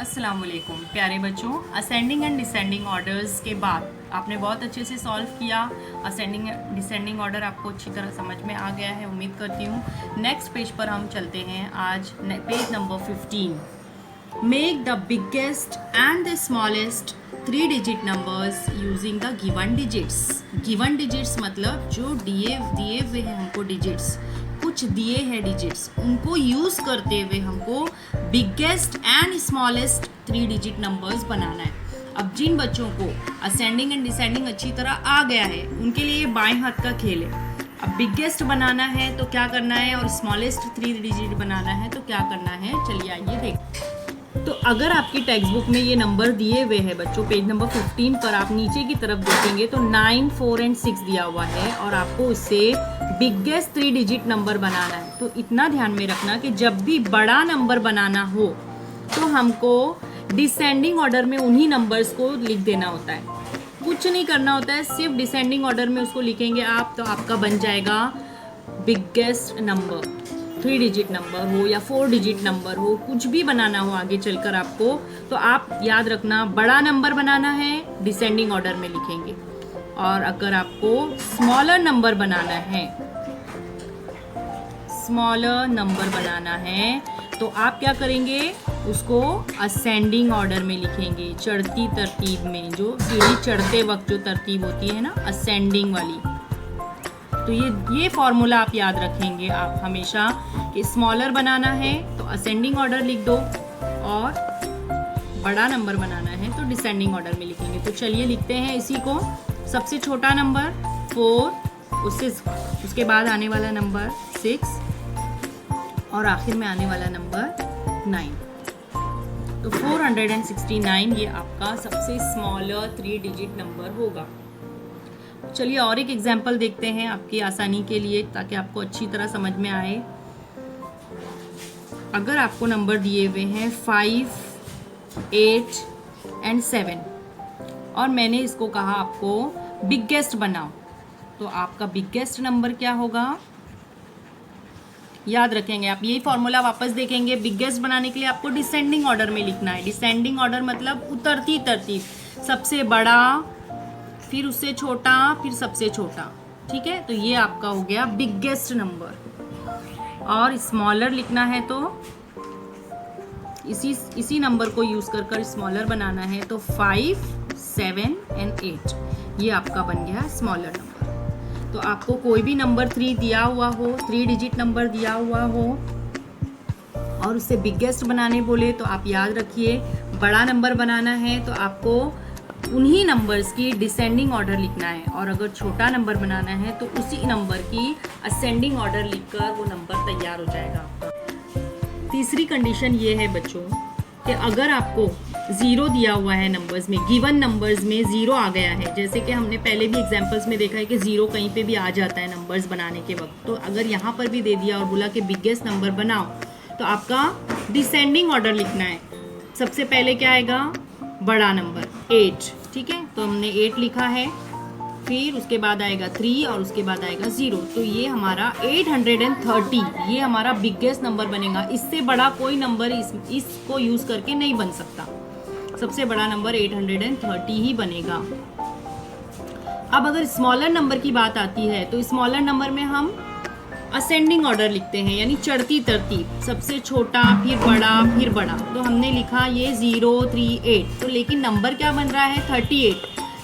अस्सलाम वालेकुम प्यारे बच्चों, असेंडिंग एंड डिसेंडिंग ऑर्डर्स के बाद आपने बहुत अच्छे से सॉल्व किया। असेंडिंग डिसेंडिंग ऑर्डर आपको अच्छी तरह समझ में आ गया है, उम्मीद करती हूँ। नेक्स्ट पेज पर हम चलते हैं। आज page number 15। Make the biggest and the smallest 3 digit numbers using the given digits. Given digits मतलब जो दिए हुए हैं हमको डिजिट्स, कुछ दिए हैं डिजिट्स, उनको यूज करते हुए हमको biggest and smallest 3 digit numbers बनाना है। अब जिन बच्चों को असेंडिंग एंड डिसेंडिंग अच्छी तरह आ गया है उनके लिए बाएं हाथ का खेल है। अब बिगेस्ट बनाना है तो क्या करना है, और स्मॉलेस्ट 3 डिजिट बनाना है तो क्या करना है, चलिए आइए देखते। तो अगर आपकी टेक्स्ट बुक में ये नंबर दिए हुए हैं बच्चों, पेज नंबर 15 पर आप नीचे की तरफ देखेंगे तो 9, 4 एंड 6 दिया हुआ है और आपको उससे बिगेस्ट 3 डिजिट नंबर बनाना है। तो इतना ध्यान में रखना कि जब भी बड़ा नंबर बनाना हो तो हमको डिसेंडिंग ऑर्डर में उन्हीं नंबर्स को लिख देना होता है, कुछ नहीं करना होता है, सिर्फ डिसेंडिंग ऑर्डर में उसको लिखेंगे आप तो आपका बन जाएगा बिगेस्ट नंबर। 3 डिजिट नंबर हो या 4 डिजिट नंबर हो, कुछ भी बनाना हो आगे चलकर आपको, तो आप याद रखना बड़ा नंबर बनाना है डिसेंडिंग ऑर्डर में लिखेंगे। और अगर आपको स्मॉलर नंबर बनाना है तो आप क्या करेंगे, उसको असेंडिंग ऑर्डर में लिखेंगे, चढ़ती तरतीब में, जो सीढ़ी चढ़ते वक्त जो तरतीब होती है ना, असेंडिंग वाली। तो ये फॉर्मूला आप याद रखेंगे आप हमेशा कि स्मॉलर बनाना है तो असेंडिंग ऑर्डर लिख दो और बड़ा नंबर बनाना है तो डिसेंडिंग ऑर्डर में लिखेंगे। तो चलिए लिखते हैं इसी को। सबसे छोटा नंबर 4, उसके बाद आने वाला नंबर 6 और आखिर में आने वाला नंबर 9। तो 469 ये आपका सबसे स्मॉलर 3 डिजिट नंबर होगा। चलिए और एक एग्जाम्पल देखते हैं आपकी आसानी के लिए, ताकि आपको अच्छी तरह समझ में आए। अगर आपको नंबर दिए हुए हैं 5, 8 एंड 7 और मैंने इसको कहा आपको बिगेस्ट बनाओ, तो आपका बिगेस्ट नंबर क्या होगा, याद रखेंगे आप। यही फॉर्मूला वापस देखेंगे। बिगेस्ट बनाने के लिए आपको डिसेंडिंग ऑर्डर में लिखना है। डिसेंडिंग ऑर्डर मतलब उतरती तरतीब, सबसे बड़ा, फिर उससे छोटा, फिर सबसे छोटा, ठीक है। तो ये आपका हो गया बिगेस्ट नंबर। और स्मॉलर लिखना है तो इसी नंबर को यूज कर स्मॉलर बनाना है, तो 5, 7 एंड 8 ये आपका बन गया स्मॉलर नंबर। तो आपको कोई भी नंबर 3 दिया हुआ हो, 3 डिजिट नंबर दिया हुआ हो और उससे बिगेस्ट बनाने बोले तो आप याद रखिए बड़ा नंबर बनाना है तो आपको उन्हीं नंबर्स की डिसेंडिंग ऑर्डर लिखना है, और अगर छोटा नंबर बनाना है तो उसी नंबर की असेंडिंग ऑर्डर लिखकर वो नंबर तैयार हो जाएगा आपका। तीसरी कंडीशन ये है बच्चों कि अगर आपको 0 दिया हुआ है नंबर्स में, गिवन नंबर्स में 0 आ गया है, जैसे कि हमने पहले भी एग्जांपल्स में देखा है कि 0 कहीं पे भी आ जाता है नंबर्स बनाने के वक्त, तो अगर यहाँ पर भी दे दिया और बोला कि बिगेस्ट नंबर बनाओ तो आपका डिसेंडिंग ऑर्डर लिखना है। सबसे पहले क्या आएगा, बड़ा नंबर 8, ठीक है, तो हमने 8 लिखा है, फिर उसके बाद आएगा 3 और उसके बाद आएगा 0, तो ये हमारा 830 ये हमारा बिगेस्ट नंबर बनेगा। इससे बड़ा कोई नंबर इसको यूज करके नहीं बन सकता, सबसे बड़ा नंबर 830 ही बनेगा। अब अगर स्मॉलर नंबर की बात आती है तो स्मॉलर नंबर में हम असेंडिंग ऑर्डर लिखते हैं, यानी चढ़ती तरतीब, सबसे छोटा फिर बड़ा फिर बड़ा। तो हमने लिखा ये 0, 3, 8, तो लेकिन नंबर क्या बन रहा है 38।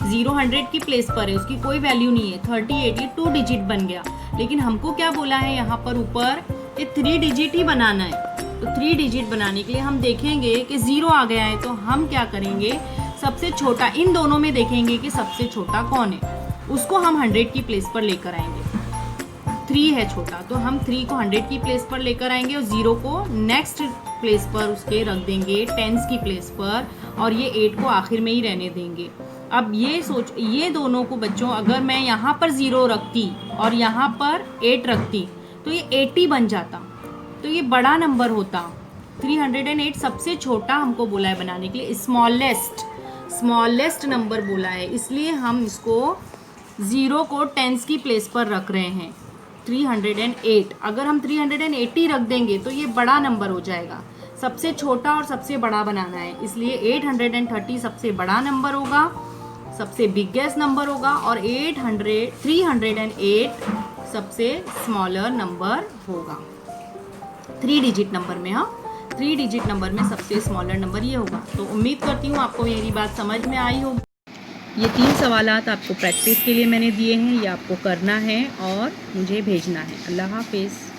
0 100 की प्लेस पर है, उसकी कोई वैल्यू नहीं है, 38 ये 2 डिजिट बन गया। लेकिन हमको क्या बोला है यहाँ पर ऊपर कि 3 डिजिट ही बनाना है, तो 3 डिजिट बनाने के लिए हम देखेंगे कि 0 आ गया है तो हम क्या करेंगे, सबसे छोटा इन दोनों में देखेंगे कि सबसे छोटा कौन है, उसको हम 100 की प्लेस पर लेकर आएंगे। 3 है छोटा तो हम 3 को 100 की प्लेस पर लेकर आएंगे और 0 को नेक्स्ट प्लेस पर उसके रख देंगे 10s की प्लेस पर, और ये 8 को आखिर में ही रहने देंगे। अब ये दोनों को बच्चों अगर मैं यहाँ पर 0 रखती और यहाँ पर 8 रखती तो ये 80 बन जाता, तो ये बड़ा नंबर होता। 308 सबसे छोटा हमको बोला है बनाने के लिए, स्मॉलेस्ट नंबर बोला है, इसलिए हम इसको 0 को 10s की प्लेस पर रख रहे हैं। 308 अगर हम 380 रख देंगे तो ये बड़ा नंबर हो जाएगा। सबसे छोटा और सबसे बड़ा बनाना है, इसलिए 830 सबसे बड़ा नंबर होगा, सबसे बिगेस्ट नंबर होगा, और 308 सबसे स्मॉलर नंबर होगा। 3 डिजिट नंबर में, हाँ 3 डिजिट नंबर में सबसे स्मॉलर नंबर ये होगा। तो उम्मीद करती हूँ आपको मेरी बात समझ में आई होगी। ये 3 सवालात आपको प्रैक्टिस के लिए मैंने दिए हैं, ये आपको करना है और मुझे भेजना है। अल्लाह हाफिज़।